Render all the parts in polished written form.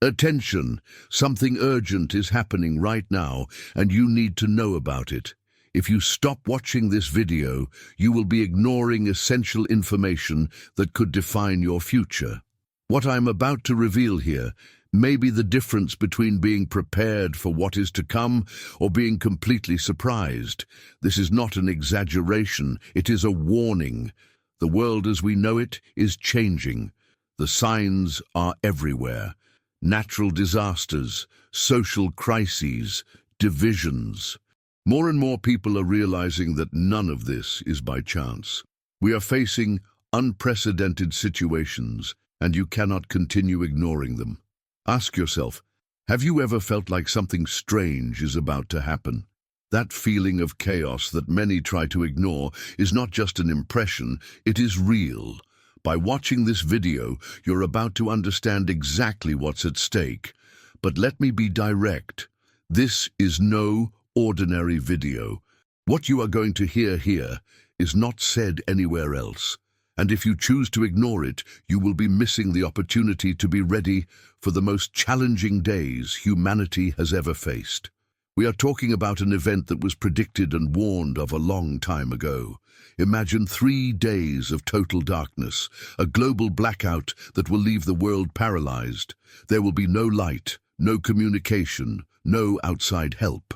Attention! Something urgent is happening right now, and you need to know about it. If you stop watching this video, you will be ignoring essential information that could define your future. What I'm about to reveal here may be the difference between being prepared for what is to come or being completely surprised. This is not an exaggeration, it is a warning. The world as we know it is changing. The signs are everywhere. Natural disasters, social crises, divisions. More and more people are realizing that none of this is by chance. We are facing unprecedented situations, and you cannot continue ignoring them. Ask yourself, have you ever felt like something strange is about to happen? That feeling of chaos that many try to ignore is not just an impression, it is real. By watching this video, you're about to understand exactly what's at stake. But let me be direct. This is no ordinary video. What you are going to hear here is not said anywhere else. And if you choose to ignore it, you will be missing the opportunity to be ready for the most challenging days humanity has ever faced. We are talking about an event that was predicted and warned of a long time ago. Imagine 3 days of total darkness, a global blackout that will leave the world paralyzed. There will be no light, no communication, no outside help.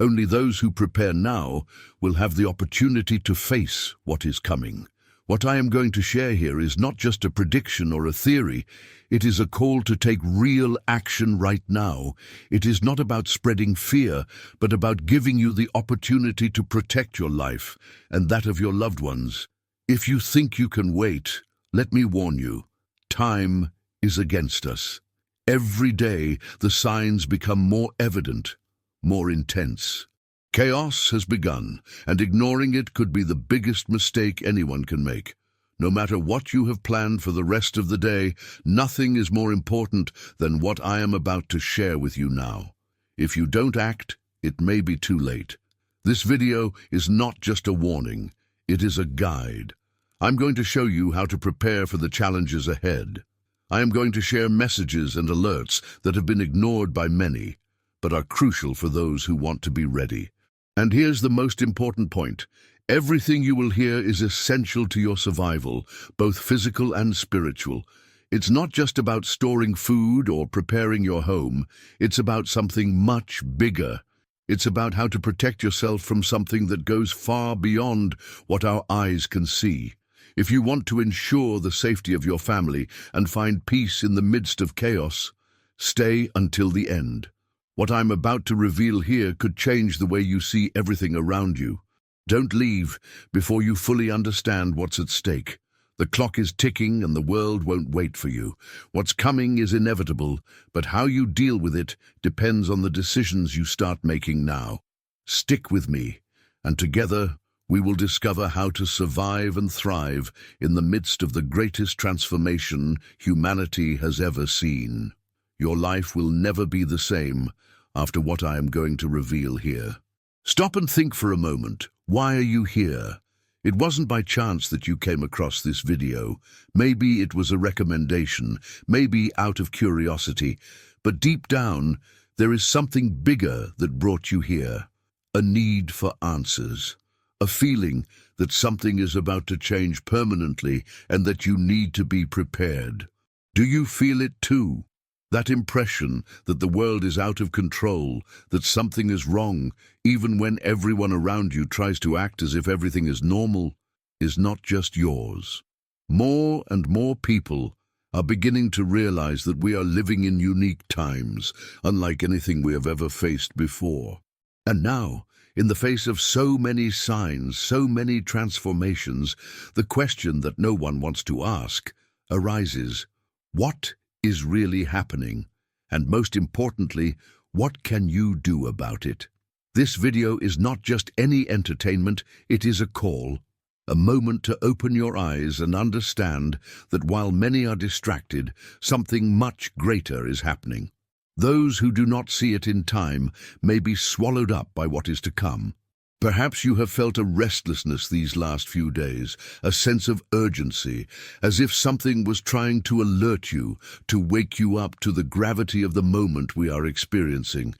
Only those who prepare now will have the opportunity to face what is coming. What I am going to share here is not just a prediction or a theory. It is a call to take real action right now. It is not about spreading fear, but about giving you the opportunity to protect your life and that of your loved ones. If you think you can wait, let me warn you, time is against us. Every day, the signs become more evident, more intense. Chaos has begun, and ignoring it could be the biggest mistake anyone can make. No matter what you have planned for the rest of the day, nothing is more important than what I am about to share with you now. If you don't act, it may be too late. This video is not just a warning, it is a guide. I'm going to show you how to prepare for the challenges ahead. I am going to share messages and alerts that have been ignored by many, but are crucial for those who want to be ready. And here's the most important point. Everything you will hear is essential to your survival, both physical and spiritual. It's not just about storing food or preparing your home. It's about something much bigger. It's about how to protect yourself from something that goes far beyond what our eyes can see. If you want to ensure the safety of your family and find peace in the midst of chaos, stay until the end. What I'm about to reveal here could change the way you see everything around you. Don't leave before you fully understand what's at stake. The clock is ticking and the world won't wait for you. What's coming is inevitable, but how you deal with it depends on the decisions you start making now. Stick with me, and together we will discover how to survive and thrive in the midst of the greatest transformation humanity has ever seen. Your life will never be the same after what I am going to reveal here. Stop and think for a moment. Why are you here? It wasn't by chance that you came across this video. Maybe it was a recommendation, maybe out of curiosity, but deep down, there is something bigger that brought you here. A need for answers. A feeling that something is about to change permanently and that you need to be prepared. Do you feel it too? That impression that the world is out of control, that something is wrong, even when everyone around you tries to act as if everything is normal, is not just yours. More and more people are beginning to realize that we are living in unique times, unlike anything we have ever faced before. And now, in the face of so many signs, so many transformations, the question that no one wants to ask arises: what is really happening? And most importantly, what can you do about it? This video is not just any entertainment, it is a call, a moment to open your eyes and understand that while many are distracted, something much greater is happening. Those who do not see it in time may be swallowed up by what is to come. Perhaps you have felt a restlessness these last few days, a sense of urgency, as if something was trying to alert you, to wake you up to the gravity of the moment we are experiencing.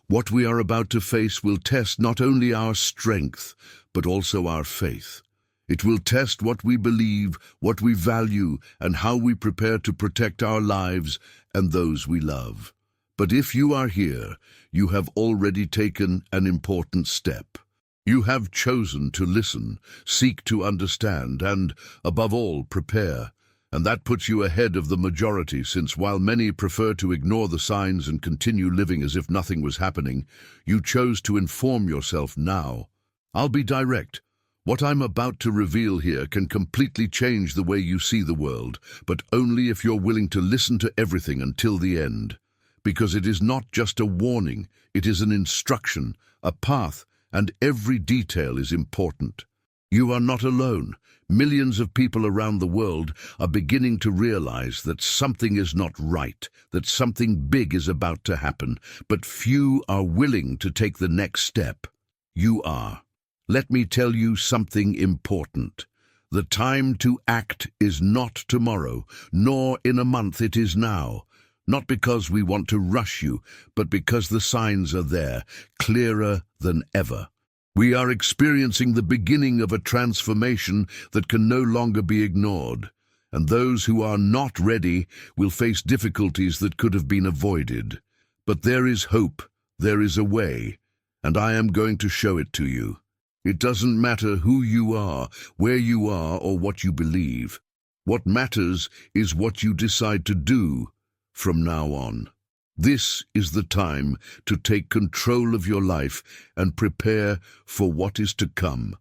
What we are about to face will test not only our strength, but also our faith. It will test what we believe, what we value, and how we prepare to protect our lives and those we love. But if you are here, you have already taken an important step. You have chosen to listen, seek to understand, and, above all, prepare. And that puts you ahead of the majority, since while many prefer to ignore the signs and continue living as if nothing was happening, you chose to inform yourself now. I'll be direct. What I'm about to reveal here can completely change the way you see the world, but only if you're willing to listen to everything until the end. Because it is not just a warning, it is an instruction, a path, and every detail is important. You are not alone. Millions of people around the world are beginning to realize that something is not right, that something big is about to happen, but few are willing to take the next step. You are. Let me tell you something important. The time to act is not tomorrow, nor in a month, it is now. Not because we want to rush you, but because the signs are there, clearer than ever. We are experiencing the beginning of a transformation that can no longer be ignored, and those who are not ready will face difficulties that could have been avoided. But there is hope, there is a way, and I am going to show it to you. It doesn't matter who you are, where you are, or what you believe. What matters is what you decide to do from now on. This is the time to take control of your life and prepare for what is to come.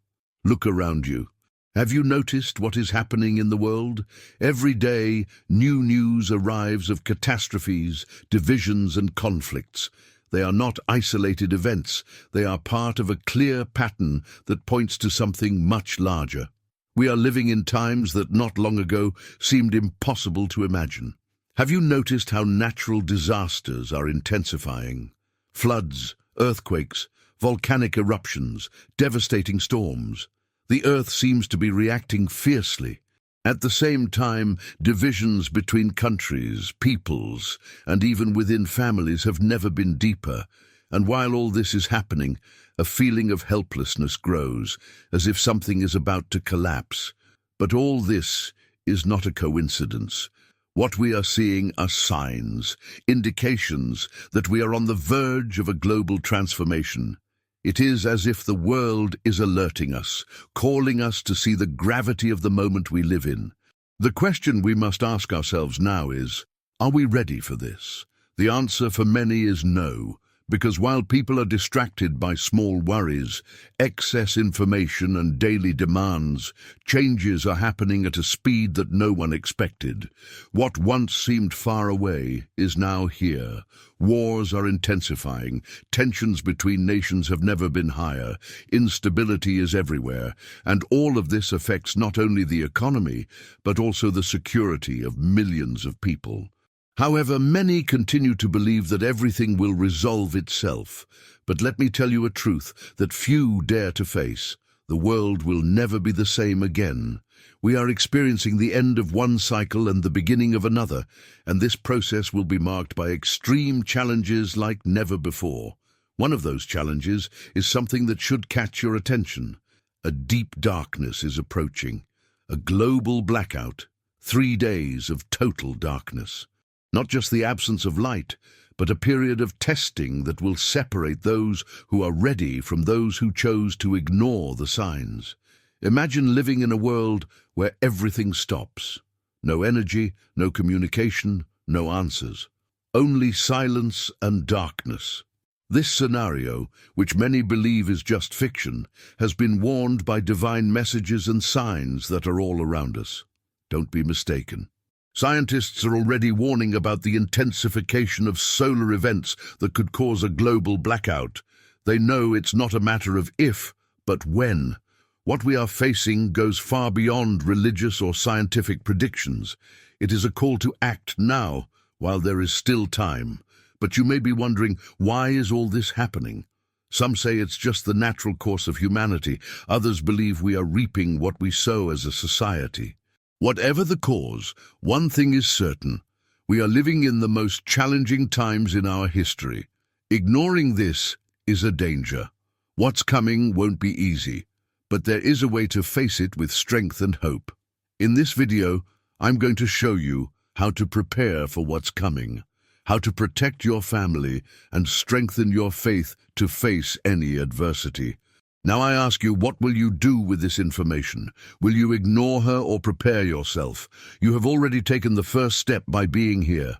Look around you. Have you noticed what is happening in the world? Every day, new news arrives of catastrophes, divisions, and conflicts. They are not isolated events. They are part of a clear pattern that points to something much larger. We are living in times that not long ago seemed impossible to imagine. Have you noticed how natural disasters are intensifying? Floods, earthquakes, volcanic eruptions, devastating storms. The earth seems to be reacting fiercely. At the same time, divisions between countries, peoples, and even within families have never been deeper. And while all this is happening, a feeling of helplessness grows, as if something is about to collapse. But all this is not a coincidence. What we are seeing are signs, indications that we are on the verge of a global transformation. It is as if the world is alerting us, calling us to see the gravity of the moment we live in. The question we must ask ourselves now is, are we ready for this? The answer for many is no. Because while people are distracted by small worries, excess information and daily demands, changes are happening at a speed that no one expected. What once seemed far away is now here. Wars are intensifying, tensions between nations have never been higher, instability is everywhere, and all of this affects not only the economy, but also the security of millions of people. However, many continue to believe that everything will resolve itself. But let me tell you a truth that few dare to face. The world will never be the same again. We are experiencing the end of one cycle and the beginning of another, and this process will be marked by extreme challenges like never before. One of those challenges is something that should catch your attention. A deep darkness is approaching. A global blackout. 3 days of total darkness. Not just the absence of light, but a period of testing that will separate those who are ready from those who chose to ignore the signs. Imagine living in a world where everything stops. No energy, no communication, no answers. Only silence and darkness. This scenario, which many believe is just fiction, has been warned by divine messages and signs that are all around us. Don't be mistaken. Scientists are already warning about the intensification of solar events that could cause a global blackout. They know it's not a matter of if, but when. What we are facing goes far beyond religious or scientific predictions. It is a call to act now, while there is still time. But you may be wondering, why is all this happening? Some say it's just the natural course of humanity. Others believe we are reaping what we sow as a society. Whatever the cause, one thing is certain. We are living in the most challenging times in our history. Ignoring this is a danger. What's coming won't be easy, but there is a way to face it with strength and hope. In this video, I'm going to show you how to prepare for what's coming, how to protect your family and strengthen your faith to face any adversity. Now I ask you, what will you do with this information? Will you ignore her or prepare yourself? You have already taken the first step by being here.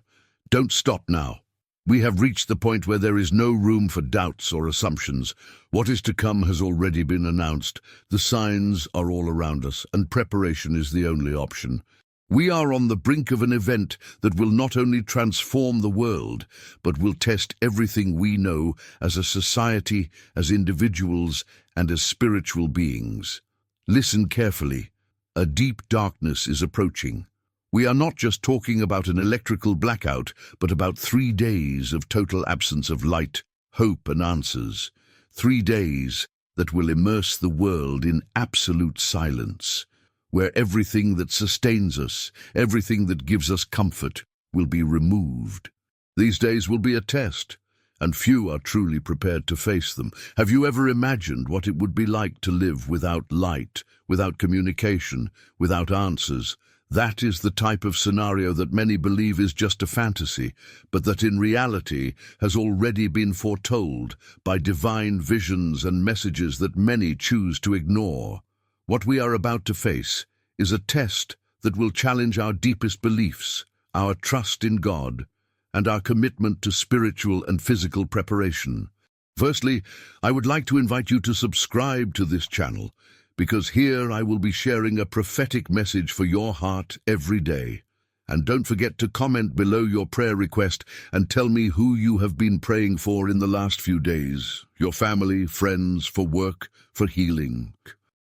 Don't stop now. We have reached the point where there is no room for doubts or assumptions. What is to come has already been announced. The signs are all around us, and preparation is the only option. We are on the brink of an event that will not only transform the world, but will test everything we know as a society, as individuals, and as spiritual beings. Listen carefully. A deep darkness is approaching. We are not just talking about an electrical blackout, but about 3 days of total absence of light, hope, and answers. 3 days that will immerse the world in absolute silence, where everything that sustains us, everything that gives us comfort, will be removed. These days will be a test, and few are truly prepared to face them. Have you ever imagined what it would be like to live without light, without communication, without answers? That is the type of scenario that many believe is just a fantasy, but that in reality has already been foretold by divine visions and messages that many choose to ignore. What we are about to face is a test that will challenge our deepest beliefs, our trust in God, and our commitment to spiritual and physical preparation. Firstly, I would like to invite you to subscribe to this channel, because here I will be sharing a prophetic message for your heart every day. And don't forget to comment below your prayer request and tell me who you have been praying for in the last few days. Your family, friends, for work, for healing.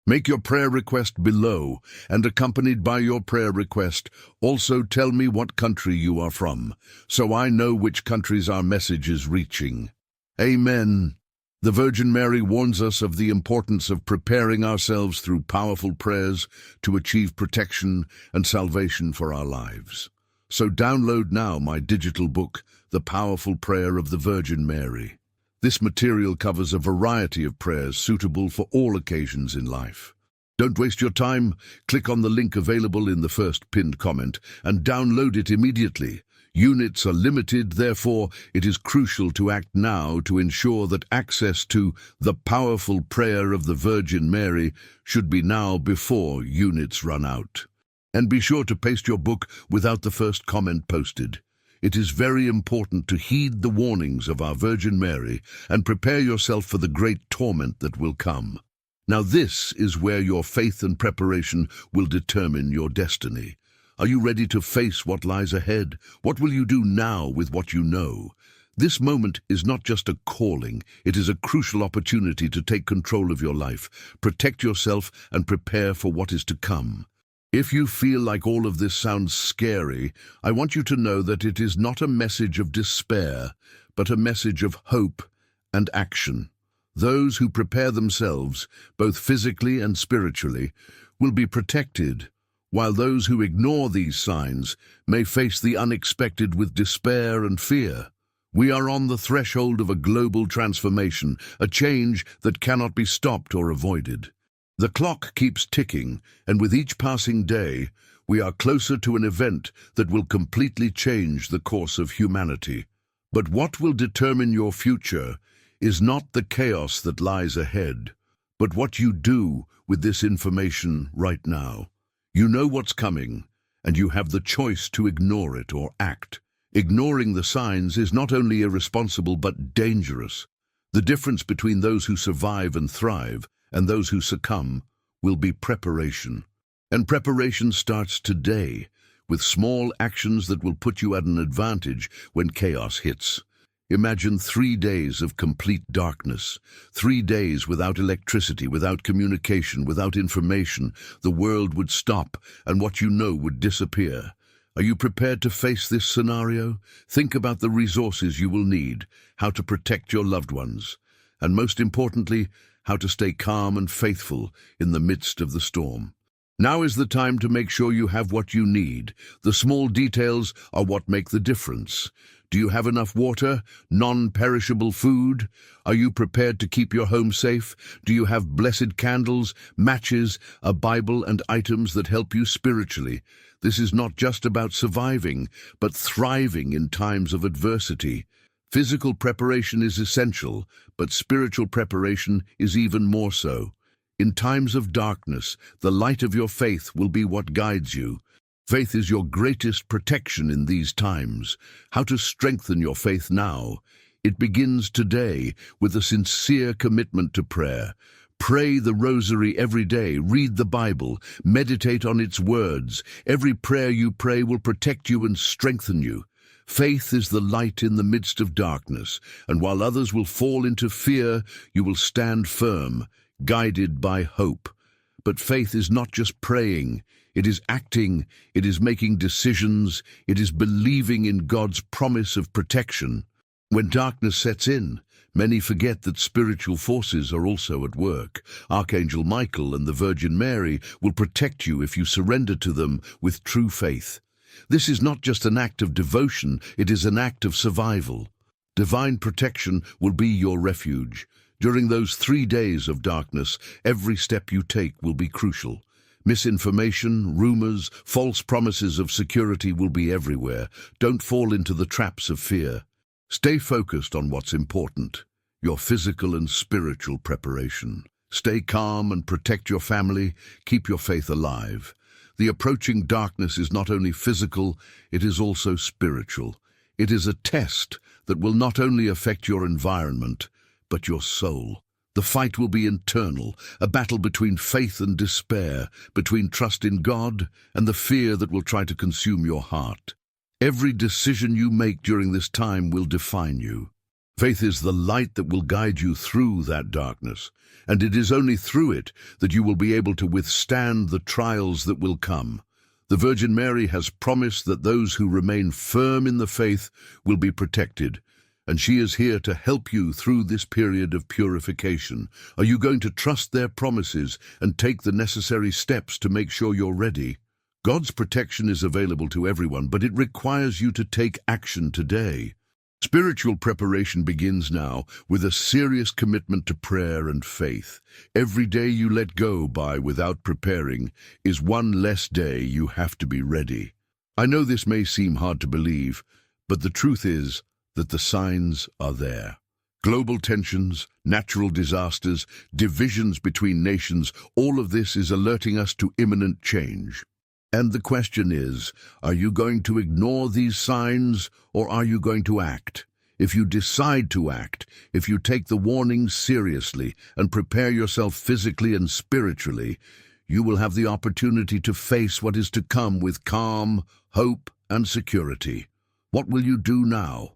Make your prayer request below, and accompanied by your prayer request, also tell me what country you are from, so I know which countries our message is reaching. Amen. The Virgin Mary warns us of the importance of preparing ourselves through powerful prayers to achieve protection and salvation for our lives. So download now my digital book, The Powerful Prayer of the Virgin Mary. This material covers a variety of prayers suitable for all occasions in life. Don't waste your time. Click on the link available in the first pinned comment and download it immediately. Units are limited, therefore it is crucial to act now to ensure that access to the powerful prayer of the Virgin Mary should be now before units run out. And be sure to paste your book without the first comment posted. It is very important to heed the warnings of our Virgin Mary and prepare yourself for the great torment that will come. Now this is where your faith and preparation will determine your destiny. Are you ready to face what lies ahead? What will you do now with what you know? This moment is not just a calling, it is a crucial opportunity to take control of your life, protect yourself, and prepare for what is to come. If you feel like all of this sounds scary, I want you to know that it is not a message of despair, but a message of hope and action. Those who prepare themselves, both physically and spiritually, will be protected, while those who ignore these signs may face the unexpected with despair and fear. We are on the threshold of a global transformation, a change that cannot be stopped or avoided. The clock keeps ticking, and with each passing day, we are closer to an event that will completely change the course of humanity. But what will determine your future is not the chaos that lies ahead, but what you do with this information right now. You know what's coming, and you have the choice to ignore it or act. Ignoring the signs is not only irresponsible but dangerous. The difference between those who survive and thrive and those who succumb will be preparation. And preparation starts today, with small actions that will put you at an advantage when chaos hits. Imagine 3 days of complete darkness, 3 days without electricity, without communication, without information. The world would stop, and what you know would disappear. Are you prepared to face this scenario? Think about the resources you will need, how to protect your loved ones, and most importantly, how to stay calm and faithful in the midst of the storm. Now is the time to make sure you have what you need. The small details are what make the difference. Do you have enough water? Non-perishable food? Are you prepared to keep your home safe? Do you have blessed candles, matches, a Bible, and items that help you spiritually? This is not just about surviving, but thriving in times of adversity. Physical preparation is essential, but spiritual preparation is even more so. In times of darkness, the light of your faith will be what guides you. Faith is your greatest protection in these times. How to strengthen your faith now? It begins today with a sincere commitment to prayer. Pray the rosary every day, read the Bible, meditate on its words. Every prayer you pray will protect you and strengthen you. Faith is the light in the midst of darkness, and while others will fall into fear, you will stand firm, guided by hope. But faith is not just praying, it is acting, it is making decisions, it is believing in God's promise of protection. When darkness sets in, many forget that spiritual forces are also at work. Archangel Michael and the Virgin Mary will protect you if you surrender to them with true faith. This is not just an act of devotion, it is an act of survival. Divine protection will be your refuge. During those 3 days of darkness, every step you take will be crucial. Misinformation, rumors, false promises of security will be everywhere. Don't fall into the traps of fear. Stay focused on what's important, your physical and spiritual preparation. Stay calm and protect your family. Keep your faith alive. The approaching darkness is not only physical, it is also spiritual. It is a test that will not only affect your environment, but your soul. The fight will be internal, a battle between faith and despair, between trust in God and the fear that will try to consume your heart. Every decision you make during this time will define you. Faith is the light that will guide you through that darkness, and it is only through it that you will be able to withstand the trials that will come. The Virgin Mary has promised that those who remain firm in the faith will be protected, and she is here to help you through this period of purification. Are you going to trust their promises and take the necessary steps to make sure you're ready? God's protection is available to everyone, but it requires you to take action today. Spiritual preparation begins now with a serious commitment to prayer and faith. Every day you let go by without preparing is one less day you have to be ready. I know this may seem hard to believe, but the truth is that the signs are there. Global tensions, natural disasters, divisions between nations, all of this is alerting us to imminent change. And the question is, are you going to ignore these signs or are you going to act? If you decide to act, if you take the warnings seriously and prepare yourself physically and spiritually, you will have the opportunity to face what is to come with calm, hope, and security. What will you do now?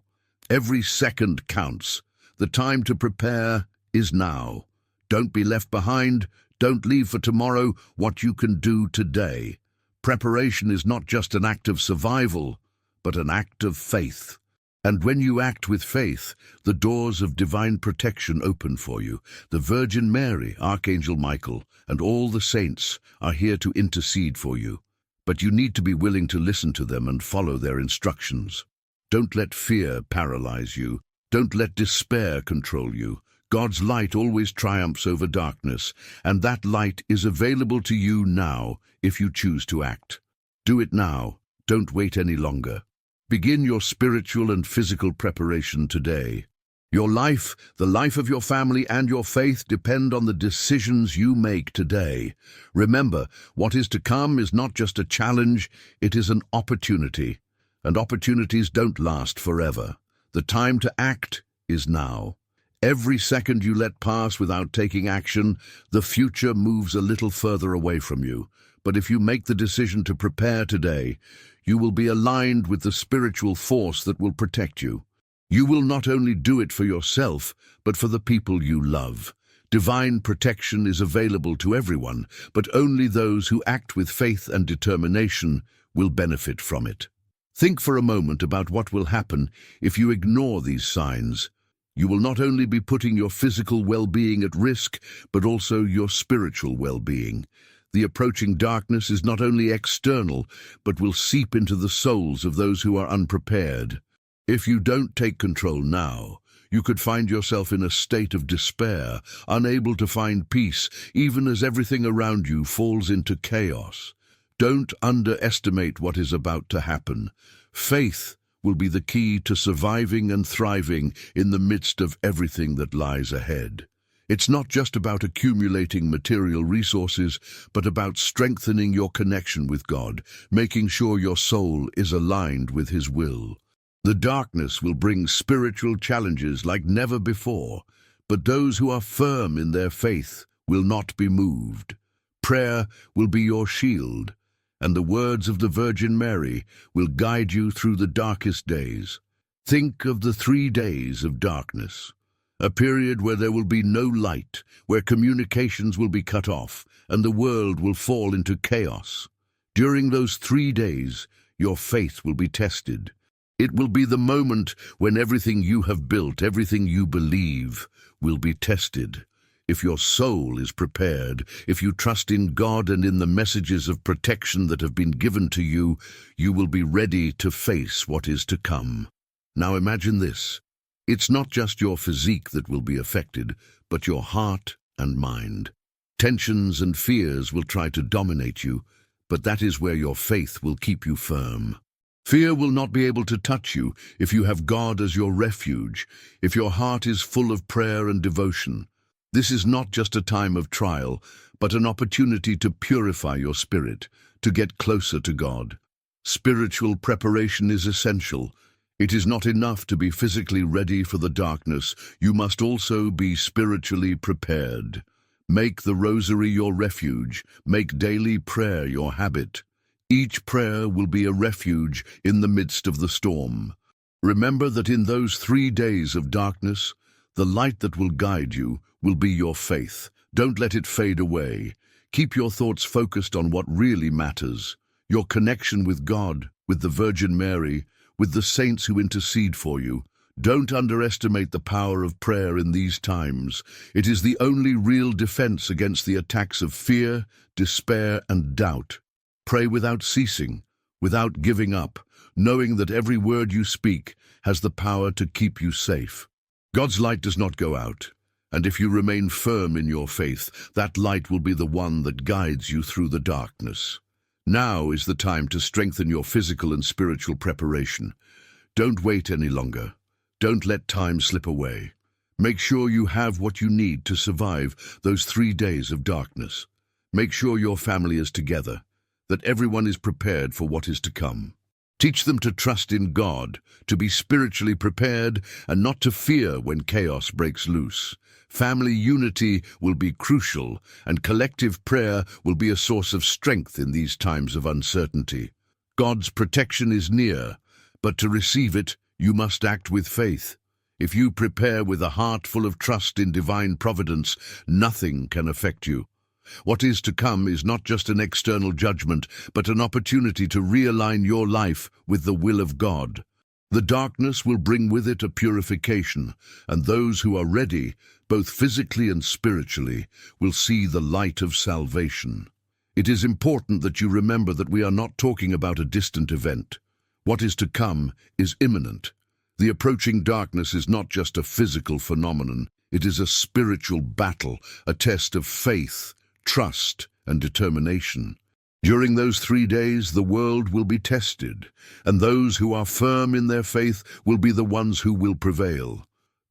Every second counts. The time to prepare is now. Don't be left behind. Don't leave for tomorrow what you can do today. Preparation is not just an act of survival, but an act of faith. And when you act with faith, the doors of divine protection open for you. The Virgin Mary, Archangel Michael, and all the saints are here to intercede for you. But you need to be willing to listen to them and follow their instructions. Don't let fear paralyze you. Don't let despair control you. God's light always triumphs over darkness, and that light is available to you now if you choose to act. Do it now. Don't wait any longer. Begin your spiritual and physical preparation today. Your life, the life of your family, and your faith depend on the decisions you make today. Remember, what is to come is not just a challenge, it is an opportunity. And opportunities don't last forever. The time to act is now. Every second you let pass without taking action, the future moves a little further away from you. But if you make the decision to prepare today, you will be aligned with the spiritual force that will protect you. You will not only do it for yourself, but for the people you love. Divine protection is available to everyone, but only those who act with faith and determination will benefit from it. Think for a moment about what will happen if you ignore these signs. You will not only be putting your physical well-being at risk, but also your spiritual well-being. The approaching darkness is not only external, but will seep into the souls of those who are unprepared. If you don't take control now, you could find yourself in a state of despair, unable to find peace, even as everything around you falls into chaos. Don't underestimate what is about to happen. Faith will be the key to surviving and thriving in the midst of everything that lies ahead. It's not just about accumulating material resources, but about strengthening your connection with God, making sure your soul is aligned with His will. The darkness will bring spiritual challenges like never before, but those who are firm in their faith will not be moved. Prayer will be your shield, and the words of the Virgin Mary will guide you through the darkest days. Think of the 3 days of darkness, a period where there will be no light, where communications will be cut off, and the world will fall into chaos. During those 3 days, your faith will be tested. It will be the moment when everything you have built, everything you believe, will be tested. If your soul is prepared, if you trust in God and in the messages of protection that have been given to you, you will be ready to face what is to come. Now imagine this. It's not just your physique that will be affected, but your heart and mind. Tensions and fears will try to dominate you, but that is where your faith will keep you firm. Fear will not be able to touch you if you have God as your refuge, if your heart is full of prayer and devotion. This is not just a time of trial, but an opportunity to purify your spirit, to get closer to God. Spiritual preparation is essential. It is not enough to be physically ready for the darkness. You must also be spiritually prepared. Make the rosary your refuge. Make daily prayer your habit. Each prayer will be a refuge in the midst of the storm. Remember that in those 3 days of darkness, the light that will guide you will be your faith. Don't let it fade away. Keep your thoughts focused on what really matters. Your connection with God, with the Virgin Mary, with the saints who intercede for you. Don't underestimate the power of prayer in these times. It is the only real defense against the attacks of fear, despair, and doubt. Pray without ceasing, without giving up, knowing that every word you speak has the power to keep you safe. God's light does not go out, and if you remain firm in your faith, that light will be the one that guides you through the darkness. Now is the time to strengthen your physical and spiritual preparation. Don't wait any longer. Don't let time slip away. Make sure you have what you need to survive those 3 days of darkness. Make sure your family is together, that everyone is prepared for what is to come. Teach them to trust in God, to be spiritually prepared, and not to fear when chaos breaks loose. Family unity will be crucial, and collective prayer will be a source of strength in these times of uncertainty. God's protection is near, but to receive it, you must act with faith. If you prepare with a heart full of trust in divine providence, nothing can affect you. What is to come is not just an external judgment, but an opportunity to realign your life with the will of God. The darkness will bring with it a purification, and those who are ready, both physically and spiritually, will see the light of salvation. It is important that you remember that we are not talking about a distant event. What is to come is imminent. The approaching darkness is not just a physical phenomenon. It is a spiritual battle, a test of faith, trust, and determination. During those 3 days, the world will be tested, and those who are firm in their faith will be the ones who will prevail.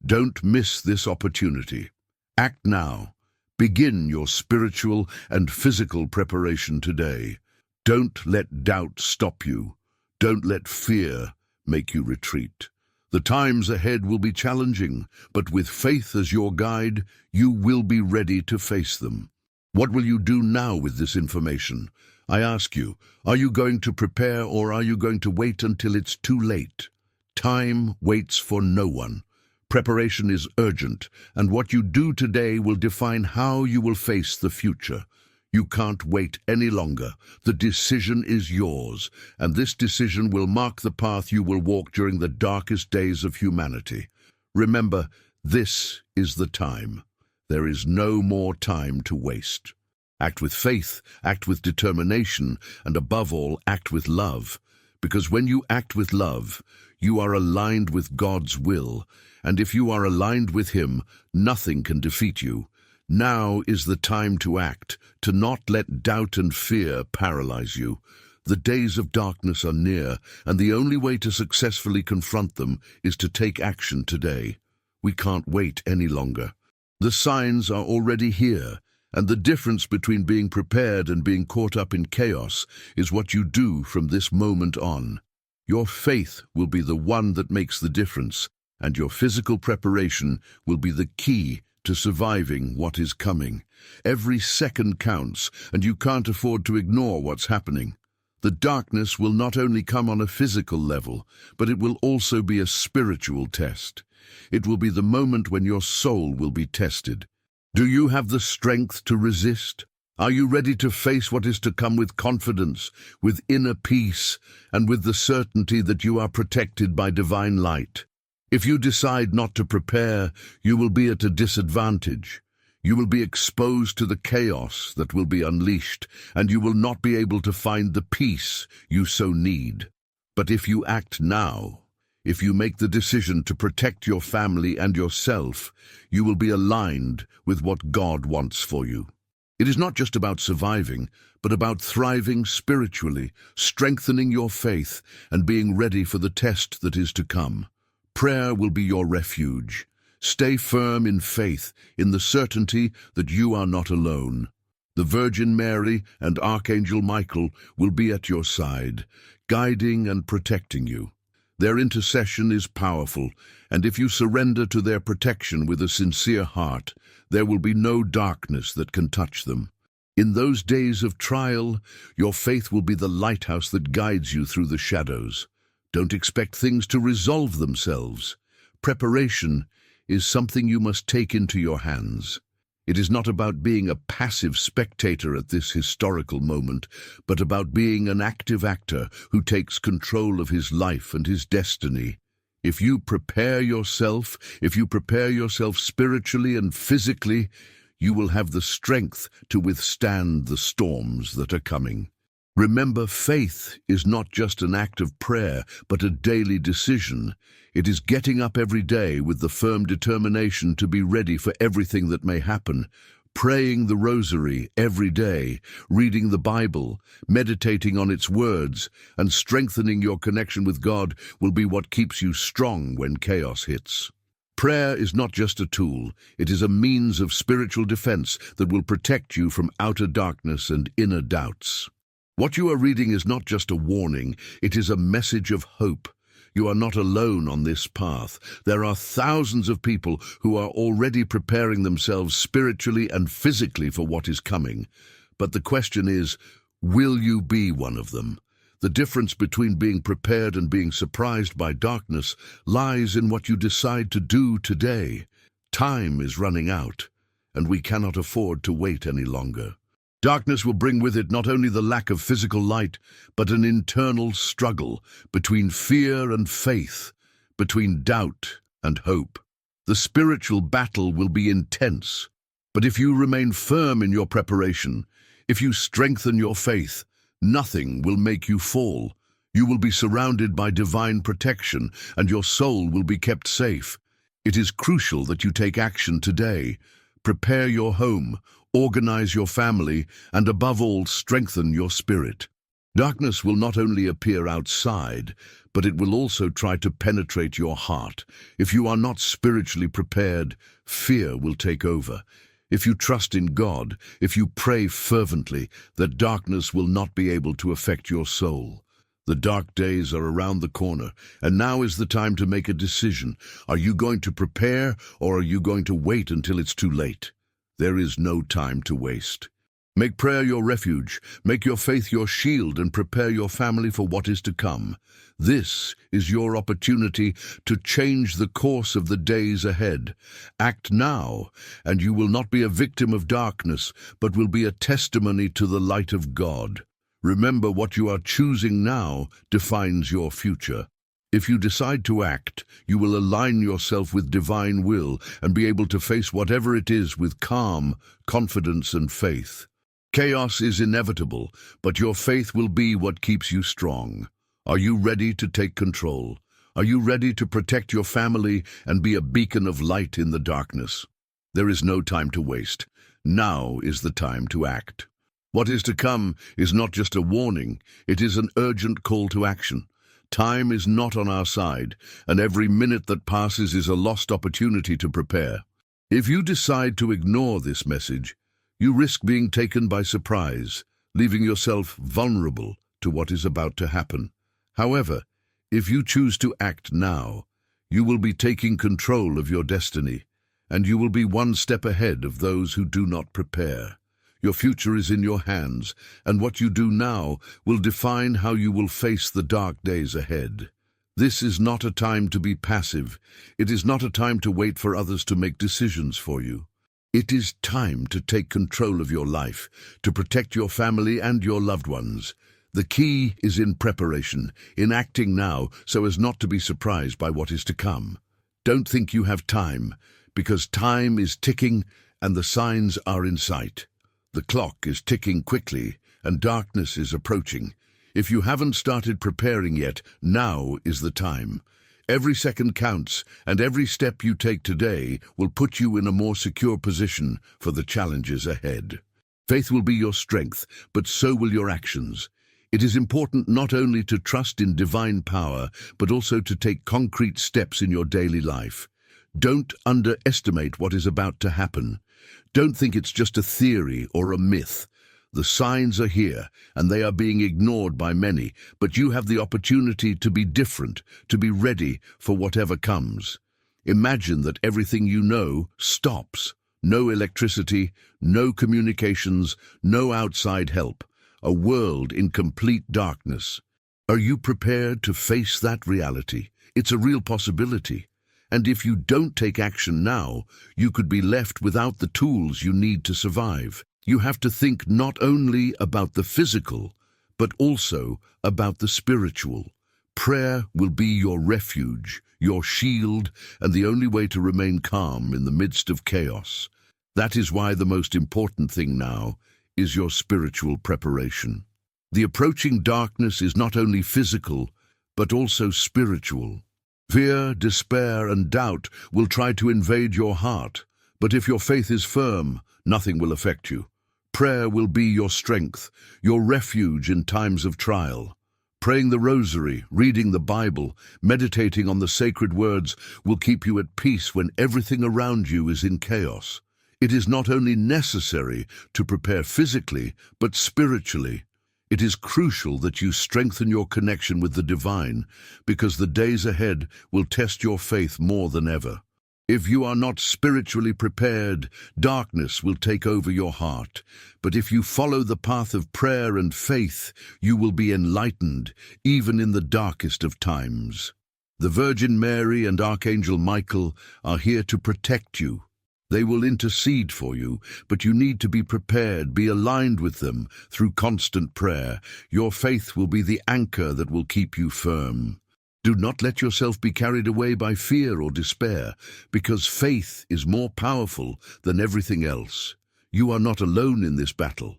Don't miss this opportunity. Act now. Begin your spiritual and physical preparation today. Don't let doubt stop you. Don't let fear make you retreat. The times ahead will be challenging, but with faith as your guide, you will be ready to face them. What will you do now with this information? I ask you, are you going to prepare or are you going to wait until it's too late? Time waits for no one. Preparation is urgent, and what you do today will define how you will face the future. You can't wait any longer. The decision is yours, and this decision will mark the path you will walk during the darkest days of humanity. Remember, This is the time. There is no more time to waste. Act with faith, act with determination, and above all, act with love. Because when you act with love, you are aligned with God's will, and if you are aligned with Him, nothing can defeat you. Now is the time to act, to not let doubt and fear paralyze you. The days of darkness are near, and the only way to successfully confront them is to take action today. We can't wait any longer. The signs are already here, and the difference between being prepared and being caught up in chaos is what you do from this moment on. Your faith will be the one that makes the difference, and your physical preparation will be the key to surviving what is coming. Every second counts, and you can't afford to ignore what's happening. The darkness will not only come on a physical level, but it will also be a spiritual test. It will be the moment when your soul will be tested. Do you have the strength to resist? Are you ready to face what is to come with confidence, with inner peace, and with the certainty that you are protected by divine light? If you decide not to prepare, you will be at a disadvantage. You will be exposed to the chaos that will be unleashed, and you will not be able to find the peace you so need. But if you act now, if you make the decision to protect your family and yourself, you will be aligned with what God wants for you. It is not just about surviving, but about thriving spiritually, strengthening your faith, and being ready for the test that is to come. Prayer will be your refuge. Stay firm in faith, in the certainty that you are not alone. The Virgin Mary and Archangel Michael will be at your side, guiding and protecting you. Their intercession is powerful, and if you surrender to their protection with a sincere heart, there will be no darkness that can touch them. In those days of trial, your faith will be the lighthouse that guides you through the shadows. Don't expect things to resolve themselves. Preparation is something you must take into your hands. It is not about being a passive spectator at this historical moment, but about being an active actor who takes control of his life and his destiny. If you prepare yourself spiritually and physically, you will have the strength to withstand the storms that are coming. Remember, faith is not just an act of prayer, but a daily decision. It is getting up every day with the firm determination to be ready for everything that may happen, praying the rosary every day, reading the Bible, meditating on its words, and strengthening your connection with God will be what keeps you strong when chaos hits. Prayer is not just a tool, it is a means of spiritual defense that will protect you from outer darkness and inner doubts. What you are reading is not just a warning, it is a message of hope. You are not alone on this path. There are thousands of people who are already preparing themselves spiritually and physically for what is coming. But the question is, will you be one of them? The difference between being prepared and being surprised by darkness lies in what you decide to do today. Time is running out, and we cannot afford to wait any longer. Darkness will bring with it not only the lack of physical light, but an internal struggle between fear and faith, between doubt and hope. The spiritual battle will be intense, but if you remain firm in your preparation, if you strengthen your faith, nothing will make you fall. You will be surrounded by divine protection, and your soul will be kept safe. It is crucial that you take action today. Prepare your home, organize your family, and above all, strengthen your spirit. Darkness will not only appear outside, but it will also try to penetrate your heart. If you are not spiritually prepared, fear will take over. If you trust in God, if you pray fervently, that darkness will not be able to affect your soul. The dark days are around the corner, and now is the time to make a decision. Are you going to prepare, or are you going to wait until it's too late? There is no time to waste. Make prayer your refuge, make your faith your shield, and prepare your family for what is to come. This is your opportunity to change the course of the days ahead. Act now, and you will not be a victim of darkness, but will be a testimony to the light of God. Remember, what you are choosing now defines your future. If you decide to act, you will align yourself with divine will and be able to face whatever it is with calm, confidence, and faith. Chaos is inevitable, but your faith will be what keeps you strong. Are you ready to take control? Are you ready to protect your family and be a beacon of light in the darkness? There is no time to waste. Now is the time to act. What is to come is not just a warning, it is an urgent call to action. Time is not on our side, and every minute that passes is a lost opportunity to prepare. If you decide to ignore this message, you risk being taken by surprise, leaving yourself vulnerable to what is about to happen. However, if you choose to act now, you will be taking control of your destiny, and you will be one step ahead of those who do not prepare. Your future is in your hands, and what you do now will define how you will face the dark days ahead. This is not a time to be passive. It is not a time to wait for others to make decisions for you. It is time to take control of your life, to protect your family and your loved ones. The key is in preparation, in acting now so as not to be surprised by what is to come. Don't think you have time, because time is ticking and the signs are in sight. The clock is ticking quickly and darkness is approaching. If you haven't started preparing yet, now is the time. Every second counts, and every step you take today will put you in a more secure position for the challenges ahead. Faith will be your strength, but so will your actions. It is important not only to trust in divine power, but also to take concrete steps in your daily life. Don't underestimate what is about to happen. Don't think it's just a theory or a myth. The signs are here, and they are being ignored by many, but you have the opportunity to be different, to be ready for whatever comes. Imagine that everything you know stops. No electricity, no communications, no outside help. A world in complete darkness. Are you prepared to face that reality? It's a real possibility. And if you don't take action now, you could be left without the tools you need to survive. You have to think not only about the physical, but also about the spiritual. Prayer will be your refuge, your shield, and the only way to remain calm in the midst of chaos. That is why the most important thing now is your spiritual preparation. The approaching darkness is not only physical, but also spiritual. Fear, despair, and doubt will try to invade your heart, but if your faith is firm, nothing will affect you. Prayer will be your strength, your refuge in times of trial. Praying the rosary, reading the Bible, meditating on the sacred words will keep you at peace when everything around you is in chaos. It is not only necessary to prepare physically, but spiritually. It is crucial that you strengthen your connection with the divine, because the days ahead will test your faith more than ever. If you are not spiritually prepared, darkness will take over your heart. But if you follow the path of prayer and faith, you will be enlightened, even in the darkest of times. The Virgin Mary and Archangel Michael are here to protect you. They will intercede for you, but you need to be prepared, be aligned with them through constant prayer. Your faith will be the anchor that will keep you firm. Do not let yourself be carried away by fear or despair, because faith is more powerful than everything else. You are not alone in this battle.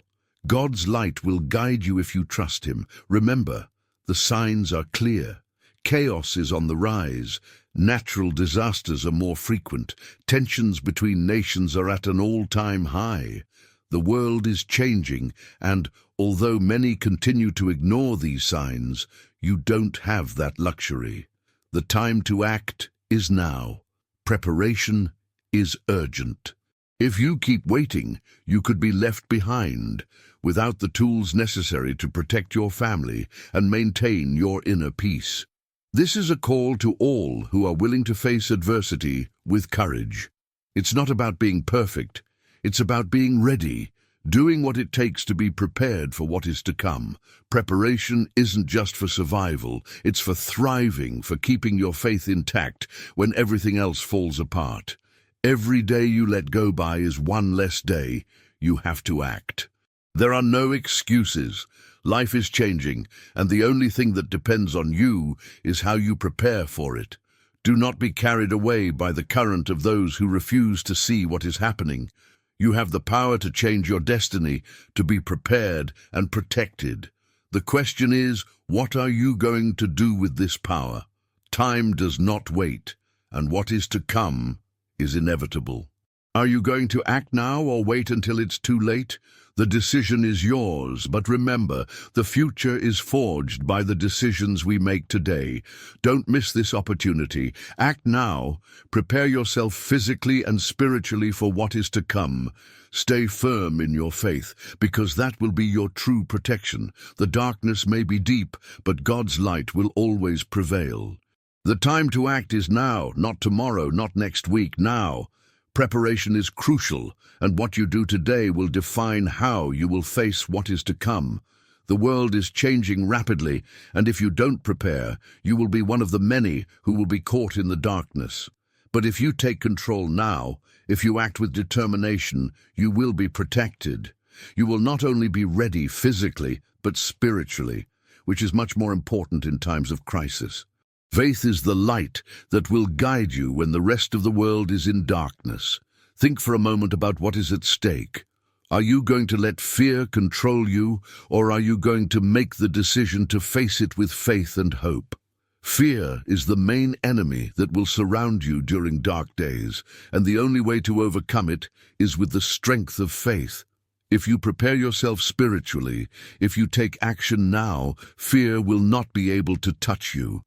God's light will guide you if you trust Him. Remember, the signs are clear. Chaos is on the rise. Natural disasters are more frequent. Tensions between nations are at an all-time high. The world is changing, and although many continue to ignore these signs, you don't have that luxury. The time to act is now. Preparation is urgent. If you keep waiting, you could be left behind, without the tools necessary to protect your family and maintain your inner peace. This is a call to all who are willing to face adversity with courage. It's not about being perfect. It's about being ready, doing what it takes to be prepared for what is to come. Preparation isn't just for survival. It's for thriving, for keeping your faith intact when everything else falls apart. Every day you let go by is one less day you have to act. There are no excuses. Life is changing, and the only thing that depends on you is how you prepare for it. Do not be carried away by the current of those who refuse to see what is happening. You have the power to change your destiny, to be prepared and protected. The question is, what are you going to do with this power? Time does not wait, and what is to come is inevitable. Are you going to act now or wait until it's too late? The decision is yours, but remember, the future is forged by the decisions we make today. Don't miss this opportunity. Act now. Prepare yourself physically and spiritually for what is to come. Stay firm in your faith, because that will be your true protection. The darkness may be deep, but God's light will always prevail. The time to act is now, not tomorrow, not next week, now. Preparation is crucial, and what you do today will define how you will face what is to come. The world is changing rapidly, and if you don't prepare, you will be one of the many who will be caught in the darkness. But if you take control now, if you act with determination, you will be protected. You will not only be ready physically, but spiritually, which is much more important in times of crisis. Faith is the light that will guide you when the rest of the world is in darkness. Think for a moment about what is at stake. Are you going to let fear control you, or are you going to make the decision to face it with faith and hope? Fear is the main enemy that will surround you during dark days, and the only way to overcome it is with the strength of faith. If you prepare yourself spiritually, if you take action now, fear will not be able to touch you.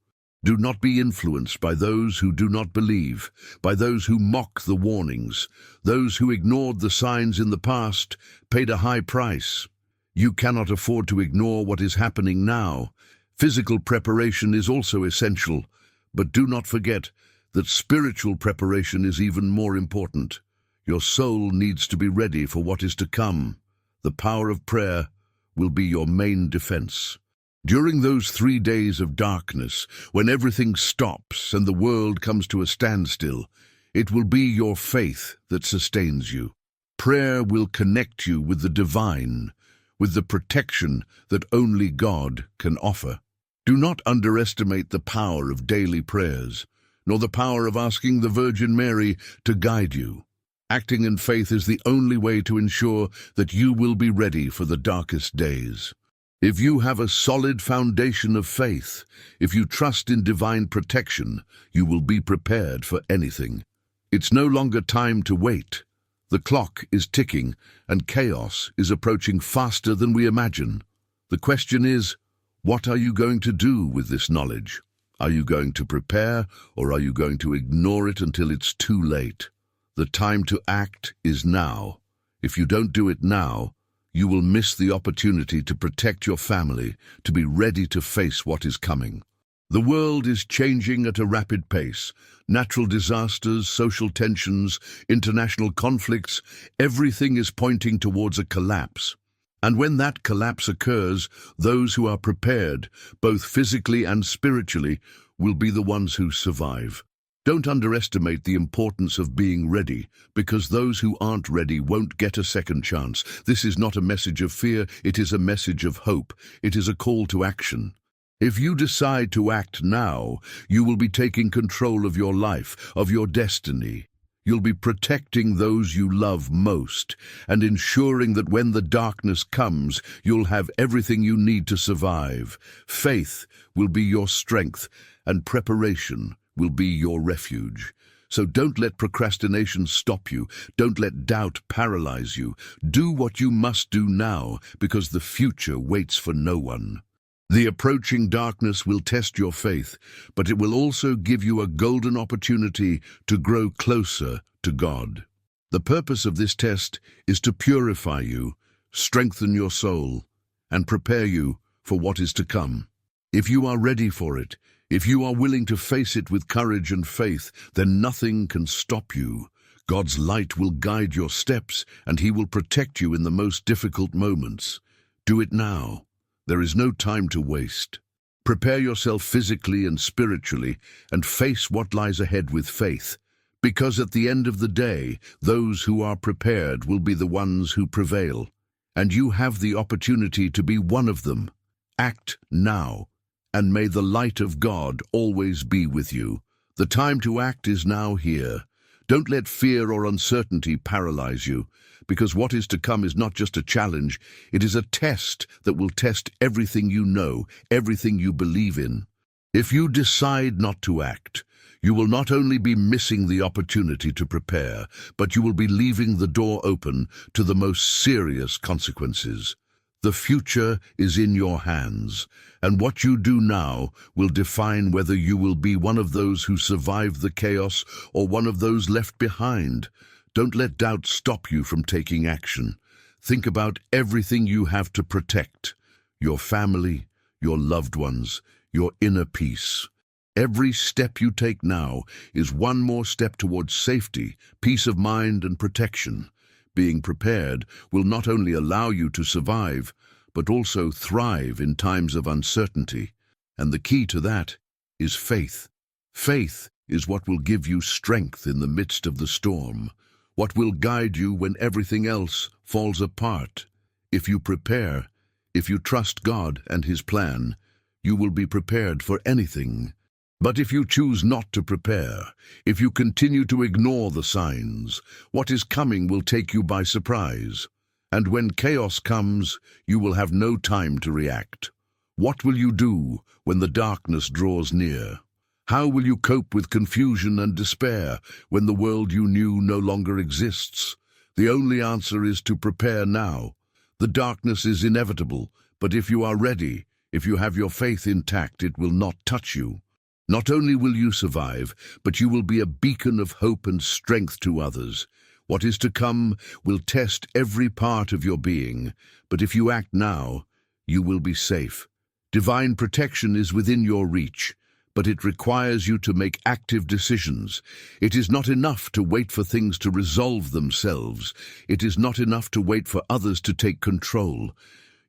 Do not be influenced by those who do not believe, by those who mock the warnings. Those who ignored the signs in the past paid a high price. You cannot afford to ignore what is happening now. Physical preparation is also essential, but do not forget that spiritual preparation is even more important. Your soul needs to be ready for what is to come. The power of prayer will be your main defense. During those 3 days of darkness, when everything stops and the world comes to a standstill, it will be your faith that sustains you. Prayer will connect you with the divine, with the protection that only God can offer. Do not underestimate the power of daily prayers, nor the power of asking the Virgin Mary to guide you. Acting in faith is the only way to ensure that you will be ready for the darkest days. If you have a solid foundation of faith, if you trust in divine protection, you will be prepared for anything. It's no longer time to wait. The clock is ticking, and chaos is approaching faster than we imagine. The question is, what are you going to do with this knowledge? Are you going to prepare, or are you going to ignore it until it's too late? The time to act is now. If you don't do it now, you will miss the opportunity to protect your family, to be ready to face what is coming. The world is changing at a rapid pace. Natural disasters, social tensions, international conflicts, everything is pointing towards a collapse. And when that collapse occurs, those who are prepared, both physically and spiritually, will be the ones who survive. Don't underestimate the importance of being ready, because those who aren't ready won't get a second chance. This is not a message of fear, it is a message of hope. It is a call to action. If you decide to act now, you will be taking control of your life, of your destiny. You'll be protecting those you love most, and ensuring that when the darkness comes, you'll have everything you need to survive. Faith will be your strength, and preparation will be your refuge. So don't let procrastination stop you. Don't let doubt paralyze you. Do what you must do now, because the future waits for no one. The approaching darkness will test your faith, but it will also give you a golden opportunity to grow closer to God. The purpose of this test is to purify you, strengthen your soul, and prepare you for what is to come. If you are ready for it, if you are willing to face it with courage and faith, then nothing can stop you. God's light will guide your steps, and He will protect you in the most difficult moments. Do it now. There is no time to waste. Prepare yourself physically and spiritually, and face what lies ahead with faith, because at the end of the day, those who are prepared will be the ones who prevail. and you have the opportunity to be one of them. Act now, and may the light of God always be with you. The time to act is now here. Don't let fear or uncertainty paralyze you, because what is to come is not just a challenge, it is a test that will test everything you know, everything you believe in. If you decide not to act, you will not only be missing the opportunity to prepare, but you will be leaving the door open to the most serious consequences. The future is in your hands, and what you do now will define whether you will be one of those who survive the chaos or one of those left behind. Don't let doubt stop you from taking action. Think about everything you have to protect: your family, your loved ones, your inner peace. Every step you take now is one more step towards safety, peace of mind, and protection. Being prepared will not only allow you to survive, but also thrive in times of uncertainty. And the key to that is faith. Faith is what will give you strength in the midst of the storm, what will guide you when everything else falls apart. If you prepare, if you trust God and His plan, you will be prepared for anything. But if you choose not to prepare, if you continue to ignore the signs, what is coming will take you by surprise. And when chaos comes, you will have no time to react. What will you do when the darkness draws near? How will you cope with confusion and despair when the world you knew no longer exists? The only answer is to prepare now. The darkness is inevitable, but if you are ready, if you have your faith intact, it will not touch you. Not only will you survive, but you will be a beacon of hope and strength to others. What is to come will test every part of your being, but if you act now, you will be safe. Divine protection is within your reach, but it requires you to make active decisions. It is not enough to wait for things to resolve themselves. It is not enough to wait for others to take control.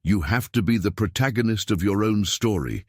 You have to be the protagonist of your own story,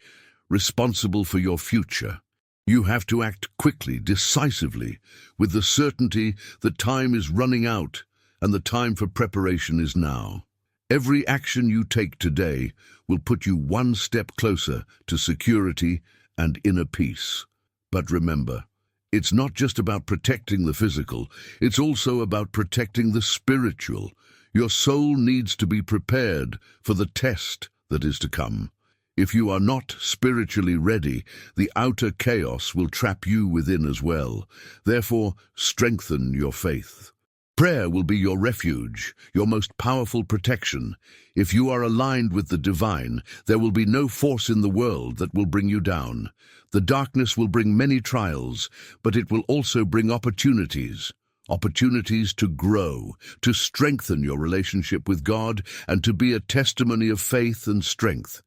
responsible for your future. You have to act quickly, decisively, with the certainty that time is running out and the time for preparation is now. Every action you take today will put you one step closer to security and inner peace. But remember, it's not just about protecting the physical, it's also about protecting the spiritual. Your soul needs to be prepared for the test that is to come. If you are not spiritually ready, the outer chaos will trap you within as well. Therefore, strengthen your faith. Prayer will be your refuge, your most powerful protection. If you are aligned with the divine, there will be no force in the world that will bring you down. The darkness will bring many trials, but it will also bring opportunities. Opportunities to grow, to strengthen your relationship with God, and to be a testimony of faith and strength.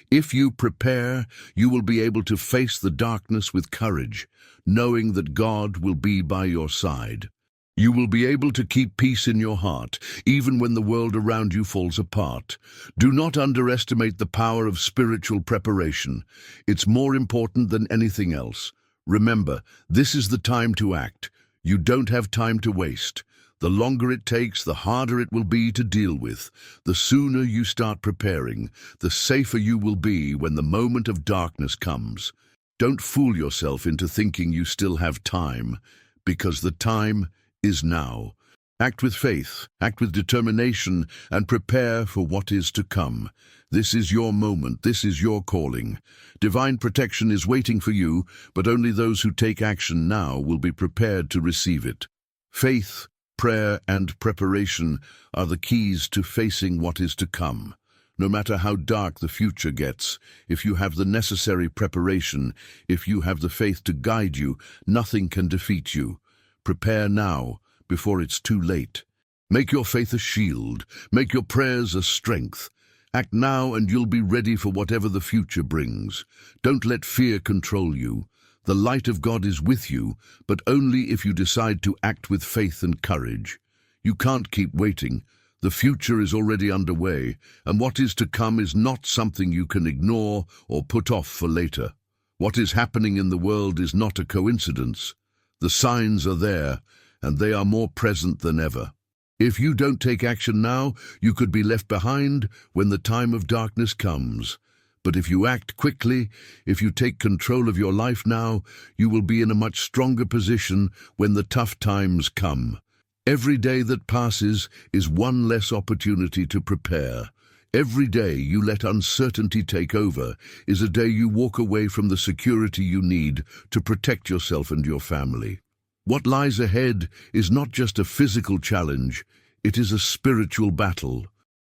If you prepare, you will be able to face the darkness with courage, knowing that God will be by your side. You will be able to keep peace in your heart, even when the world around you falls apart. Do not underestimate the power of spiritual preparation. It's more important than anything else. Remember, this is the time to act. You don't have time to waste. The longer it takes, the harder it will be to deal with. The sooner you start preparing, the safer you will be when the moment of darkness comes. Don't fool yourself into thinking you still have time, because the time is now. Act with faith, act with determination, and prepare for what is to come. This is your moment, this is your calling. Divine protection is waiting for you, but only those who take action now will be prepared to receive it. Faith, prayer, and preparation are the keys to facing what is to come. No matter how dark the future gets, if you have the necessary preparation, if you have the faith to guide you, nothing can defeat you. Prepare now, before it's too late. Make your faith a shield. Make your prayers a strength. Act now and you'll be ready for whatever the future brings. Don't let fear control you. The light of God is with you, but only if you decide to act with faith and courage. You can't keep waiting. The future is already underway, and what is to come is not something you can ignore or put off for later. What is happening in the world is not a coincidence. The signs are there, and they are more present than ever. If you don't take action now, you could be left behind when the time of darkness comes. But if you act quickly, if you take control of your life now, you will be in a much stronger position when the tough times come. Every day that passes is one less opportunity to prepare. Every day you let uncertainty take over is a day you walk away from the security you need to protect yourself and your family. What lies ahead is not just a physical challenge, it is a spiritual battle.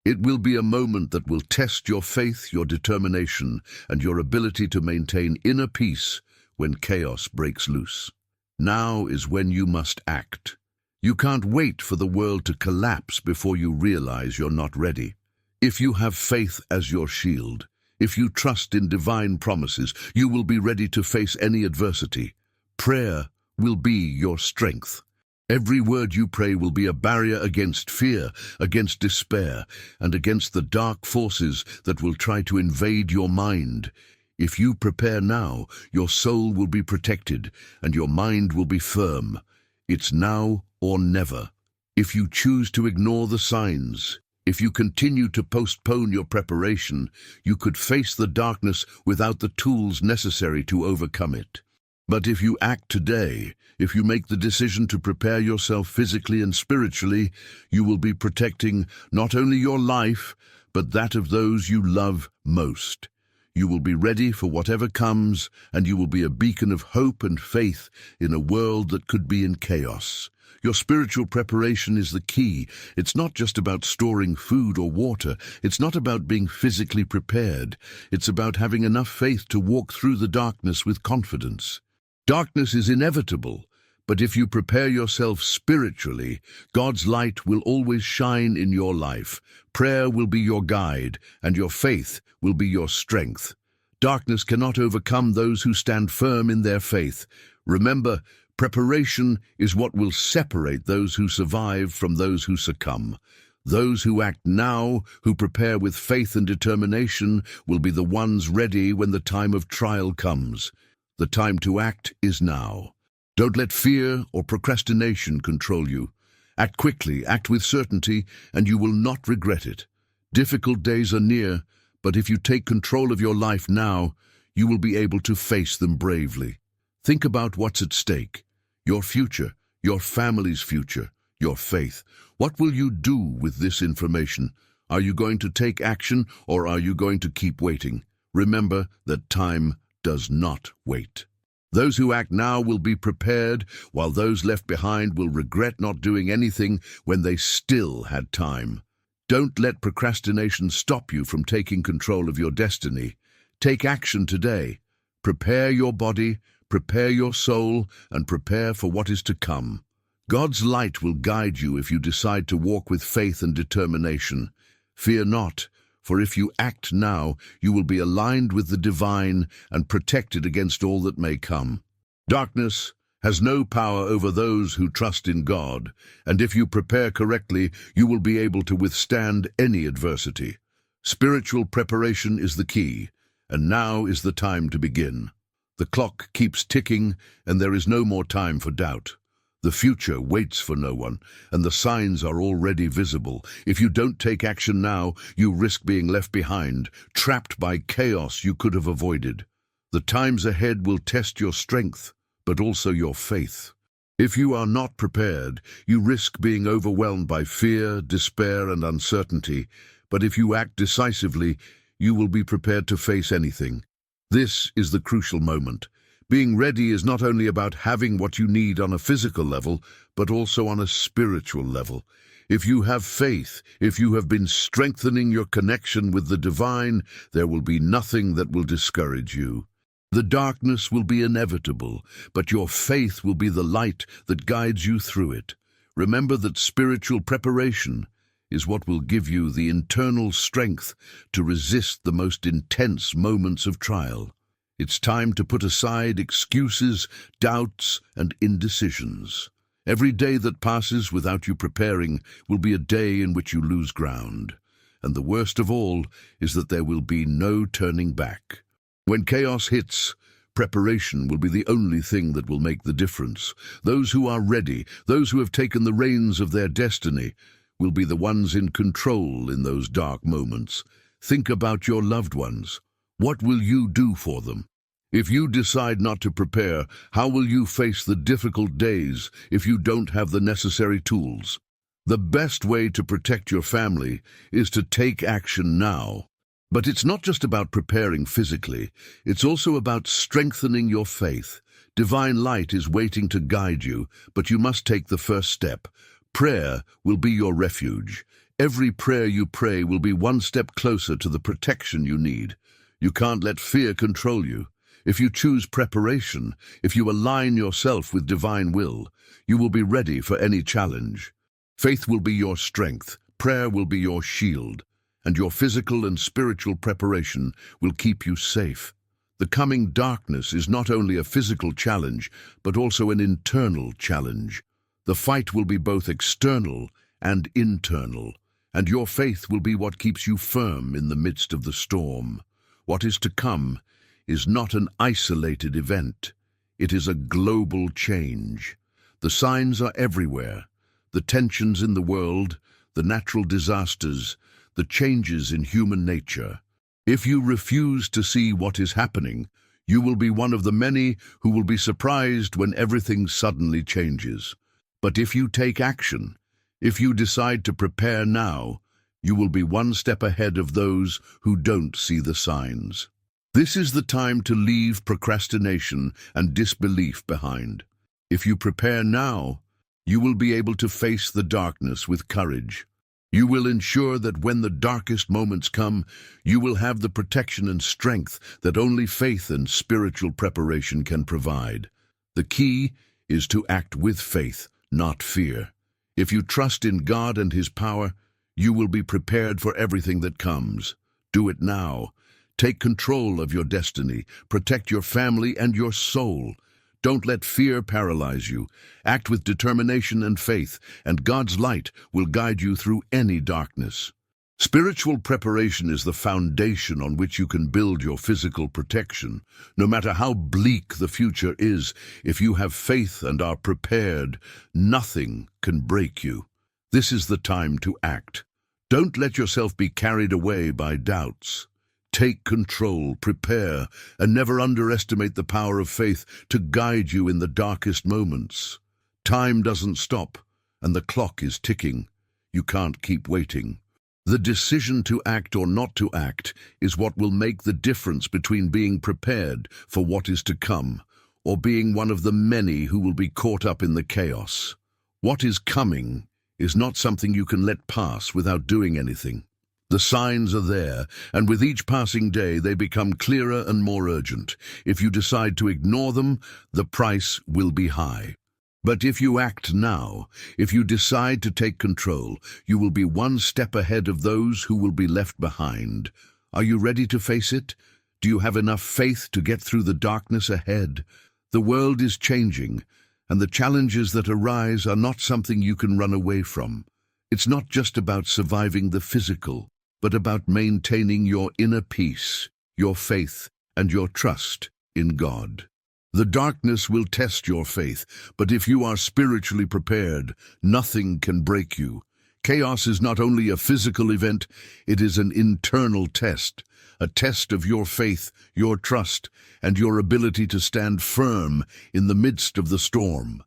It will be a moment that will test your faith, your determination, and your ability to maintain inner peace when chaos breaks loose. Now is when you must act. You can't wait for the world to collapse before you realize you're not ready. If you have faith as your shield, if you trust in divine promises, you will be ready to face any adversity. Prayer will be your strength. Every word you pray will be a barrier against fear, against despair, and against the dark forces that will try to invade your mind. If you prepare now, your soul will be protected, and your mind will be firm. It's now or never. If you choose to ignore the signs, if you continue to postpone your preparation, you could face the darkness without the tools necessary to overcome it. But if you act today, if you make the decision to prepare yourself physically and spiritually, you will be protecting not only your life, but that of those you love most. You will be ready for whatever comes, and you will be a beacon of hope and faith in a world that could be in chaos. Your spiritual preparation is the key. It's not just about storing food or water. It's not about being physically prepared. It's about having enough faith to walk through the darkness with confidence. Darkness is inevitable, but if you prepare yourself spiritually, God's light will always shine in your life. Prayer will be your guide, and your faith will be your strength. Darkness cannot overcome those who stand firm in their faith. Remember, preparation is what will separate those who survive from those who succumb. Those who act now, who prepare with faith and determination, will be the ones ready when the time of trial comes. The time to act is now. Don't let fear or procrastination control you. Act quickly, act with certainty, and you will not regret it. Difficult days are near, but if you take control of your life now, you will be able to face them bravely. Think about what's at stake. Your future, your family's future, your faith. What will you do with this information? Are you going to take action, or are you going to keep waiting? Remember that time does not wait. Those who act now will be prepared, while those left behind will regret not doing anything when they still had time. Don't let procrastination stop you from taking control of your destiny. Take action today. Prepare your body, prepare your soul, and prepare for what is to come. God's light will guide you if you decide to walk with faith and determination. Fear not, for if you act now, you will be aligned with the divine and protected against all that may come. Darkness has no power over those who trust in God, and if you prepare correctly, you will be able to withstand any adversity. Spiritual preparation is the key, and now is the time to begin. The clock keeps ticking, and there is no more time for doubt. The future waits for no one, and the signs are already visible. If you don't take action now, you risk being left behind, trapped by chaos you could have avoided. The times ahead will test your strength, but also your faith. If you are not prepared, you risk being overwhelmed by fear, despair, and uncertainty. But if you act decisively, you will be prepared to face anything. This is the crucial moment. Being ready is not only about having what you need on a physical level, but also on a spiritual level. If you have faith, if you have been strengthening your connection with the divine, there will be nothing that will discourage you. The darkness will be inevitable, but your faith will be the light that guides you through it. Remember that spiritual preparation is what will give you the internal strength to resist the most intense moments of trial. It's time to put aside excuses, doubts, and indecisions. Every day that passes without you preparing will be a day in which you lose ground. And the worst of all is that there will be no turning back. When chaos hits, Preparation will be the only thing that will make the difference. Those who are ready, those who have taken the reins of their destiny, will be the ones in control in those dark moments. Think about your loved ones. What will you do for them? If you decide not to prepare, how will you face the difficult days if you don't have the necessary tools? The best way to protect your family is to take action now. But it's not just about preparing physically, it's also about strengthening your faith. Divine light is waiting to guide you, but you must take the first step. Prayer will be your refuge. Every prayer you pray will be one step closer to the protection you need. You can't let fear control you. If you choose preparation, if you align yourself with divine will, you will be ready for any challenge. Faith will be your strength, prayer will be your shield, and your physical and spiritual preparation will keep you safe. The coming darkness is not only a physical challenge, but also an internal challenge. The fight will be both external and internal, and your faith will be what keeps you firm in the midst of the storm. What is to come is not an isolated event. It is a global change. The signs are everywhere. The tensions in the world, the natural disasters, the changes in human nature. If you refuse to see what is happening, you will be one of the many who will be surprised when everything suddenly changes. But if you take action, if you decide to prepare now, you will be one step ahead of those who don't see the signs. This is the time to leave procrastination and disbelief behind. If you prepare now, you will be able to face the darkness with courage. You will ensure that when the darkest moments come, you will have the protection and strength that only faith and spiritual preparation can provide. The key is to act with faith, not fear. If you trust in God and His power, you will be prepared for everything that comes. Do it now. Take control of your destiny. Protect your family and your soul. Don't let fear paralyze you. Act with determination and faith, and God's light will guide you through any darkness. Spiritual preparation is the foundation on which you can build your physical protection. No matter how bleak the future is, if you have faith and are prepared, nothing can break you. This is the time to act. Don't let yourself be carried away by doubts. Take control, prepare, and never underestimate the power of faith to guide you in the darkest moments. Time doesn't stop, and the clock is ticking. You can't keep waiting. The decision to act or not to act is what will make the difference between being prepared for what is to come or being one of the many who will be caught up in the chaos. What is coming is not something you can let pass without doing anything. The signs are there, and with each passing day they become clearer and more urgent. If you decide to ignore them, the price will be high. But if you act now, if you decide to take control, you will be one step ahead of those who will be left behind. Are you ready to face it? Do you have enough faith to get through the darkness ahead? The world is changing, and the challenges that arise are not something you can run away from. It's not just about surviving the physical, but about maintaining your inner peace, your faith, and your trust in God. The darkness will test your faith, but if you are spiritually prepared, nothing can break you. Chaos is not only a physical event, it is an internal test, a test of your faith, your trust, and your ability to stand firm in the midst of the storm.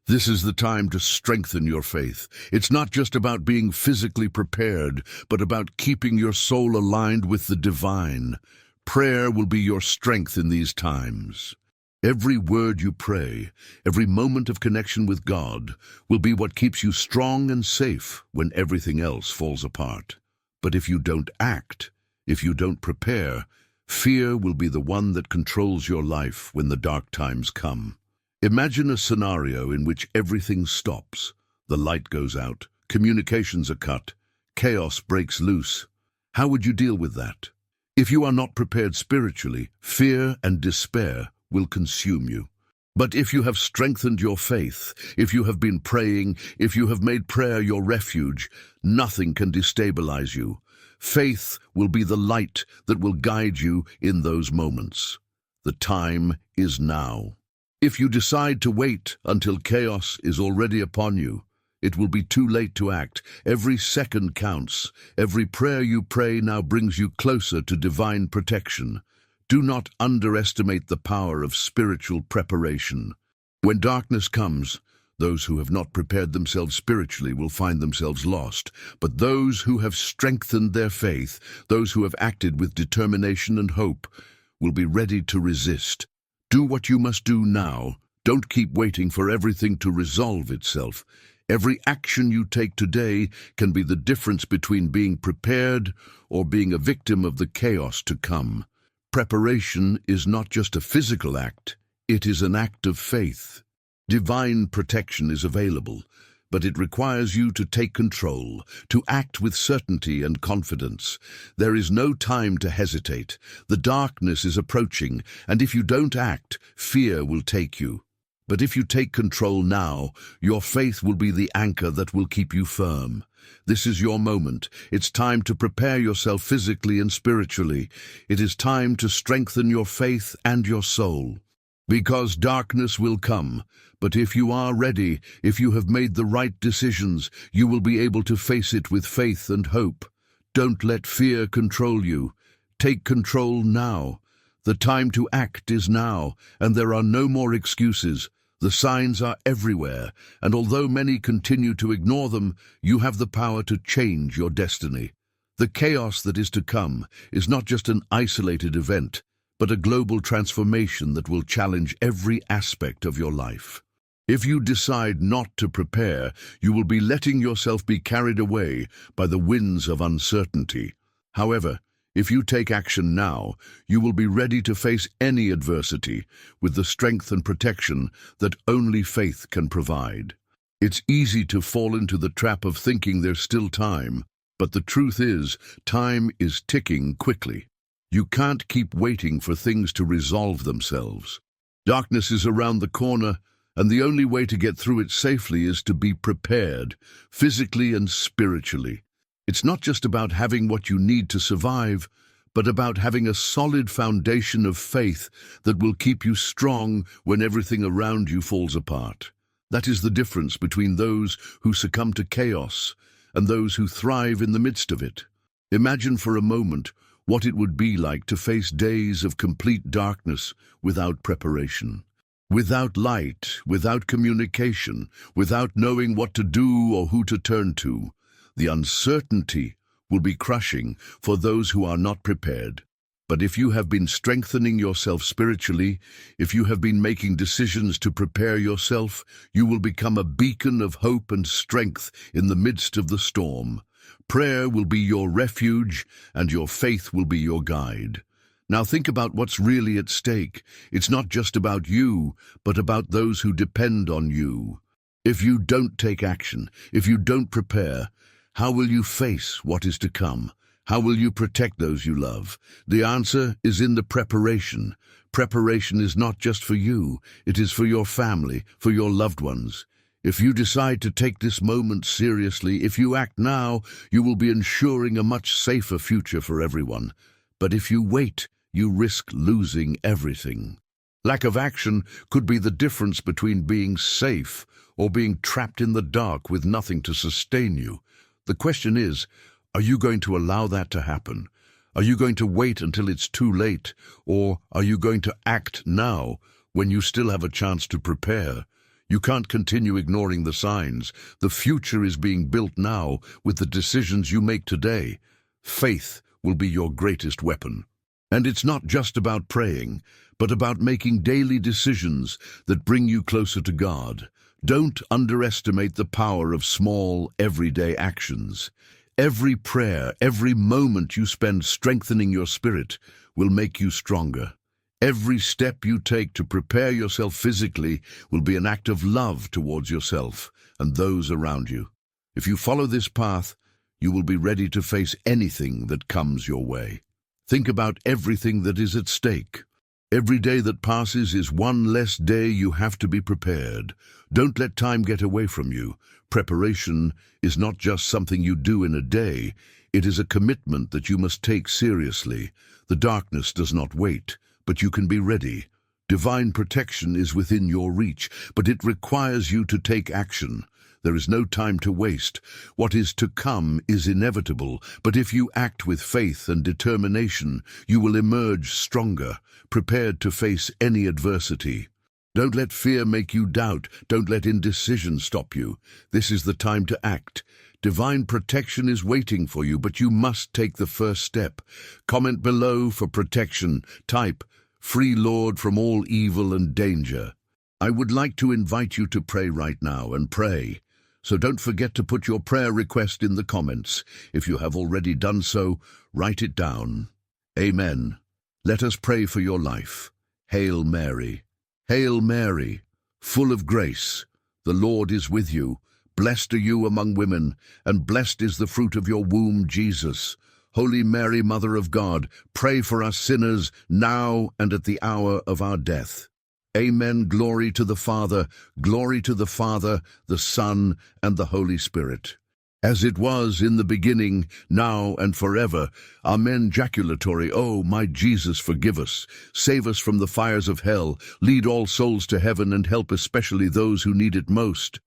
This is the time to strengthen your faith. It's not just about being physically prepared, but about keeping your soul aligned with the divine. Prayer will be your strength in these times. Every word you pray, every moment of connection with God, will be what keeps you strong and safe when everything else falls apart. But if you don't act, if you don't prepare, fear will be the one that controls your life when the dark times come. Imagine a scenario in which everything stops. The light goes out, communications are cut, chaos breaks loose. How would you deal with that? If you are not prepared spiritually, fear and despair will consume you. But if you have strengthened your faith, if you have been praying, if you have made prayer your refuge, nothing can destabilize you. Faith will be the light that will guide you in those moments. The time is now. If you decide to wait until chaos is already upon you, it will be too late to act. Every second counts. Every prayer you pray now brings you closer to divine protection. Do not underestimate the power of spiritual preparation. When darkness comes, those who have not prepared themselves spiritually will find themselves lost. But those who have strengthened their faith, those who have acted with determination and hope, will be ready to resist. Do what you must do now. Don't keep waiting for everything to resolve itself. Every action you take today can be the difference between being prepared or being a victim of the chaos to come. Preparation is not just a physical act, it is an act of faith. Divine protection is available, but it requires you to take control, to act with certainty and confidence. There is no time to hesitate. The darkness is approaching, and if you don't act, fear will take you. But if you take control now, your faith will be the anchor that will keep you firm. This is your moment. It's time to prepare yourself physically and spiritually. It is time to strengthen your faith and your soul. Because darkness will come, but if you are ready, if you have made the right decisions, you will be able to face it with faith and hope. Don't let fear control you. Take control now. The time to act is now, and there are no more excuses. The signs are everywhere, and although many continue to ignore them, you have the power to change your destiny. The chaos that is to come is not just an isolated event, but a global transformation that will challenge every aspect of your life. If you decide not to prepare, you will be letting yourself be carried away by the winds of uncertainty. However, if you take action now, you will be ready to face any adversity with the strength and protection that only faith can provide. It's easy to fall into the trap of thinking there's still time, but the truth is, time is ticking quickly. You can't keep waiting for things to resolve themselves. Darkness is around the corner, and the only way to get through it safely is to be prepared, physically and spiritually. It's not just about having what you need to survive, but about having a solid foundation of faith that will keep you strong when everything around you falls apart. That is the difference between those who succumb to chaos and those who thrive in the midst of it. Imagine for a moment what it would be like to face days of complete darkness without preparation. Without light, without communication, without knowing what to do or who to turn to. The uncertainty will be crushing for those who are not prepared. But if you have been strengthening yourself spiritually, if you have been making decisions to prepare yourself, you will become a beacon of hope and strength in the midst of the storm. Prayer will be your refuge, and your faith will be your guide. Now think about what's really at stake. It's not just about you, but about those who depend on you. If you don't take action, if you don't prepare, how will you face what is to come? How will you protect those you love? The answer is in the preparation. Preparation is not just for you, it is for your family, for your loved ones. If you decide to take this moment seriously, if you act now, you will be ensuring a much safer future for everyone. But if you wait, you risk losing everything. Lack of action could be the difference between being safe or being trapped in the dark with nothing to sustain you. The question is, are you going to allow that to happen? Are you going to wait until it's too late? Or are you going to act now when you still have a chance to prepare? You can't continue ignoring the signs. The future is being built now with the decisions you make today. Faith will be your greatest weapon. And it's not just about praying, but about making daily decisions that bring you closer to God. Don't underestimate the power of small, everyday actions. Every prayer, every moment you spend strengthening your spirit will make you stronger. Every step you take to prepare yourself physically will be an act of love towards yourself and those around you. If you follow this path, you will be ready to face anything that comes your way. Think about everything that is at stake. Every day that passes is one less day you have to be prepared. Don't let time get away from you. Preparation is not just something you do in a day. It is a commitment that you must take seriously. The darkness does not wait, but you can be ready. Divine protection is within your reach, but it requires you to take action. There is no time to waste. What is to come is inevitable, but if you act with faith and determination, you will emerge stronger, prepared to face any adversity. Don't let fear make you doubt. Don't let indecision stop you. This is the time to act. Divine protection is waiting for you, but you must take the first step. Comment below for protection. Type, "Free Lord from all evil and danger." I would like to invite you to pray right now and pray. So don't forget to put your prayer request in the comments. If you have already done so, write it down. Amen. Let us pray for your life. Hail Mary. Hail Mary, full of grace. The Lord is with you. Blessed are you among women, and blessed is the fruit of your womb, Jesus. Holy Mary, Mother of God, pray for us sinners, now and at the hour of our death. Amen. Glory to the Father, the Son, and the Holy Spirit. As it was in the beginning, now and forever. Amen. Jaculatory. Oh, my Jesus, forgive us. Save us from the fires of hell. Lead all souls to heaven and help especially those who need it most.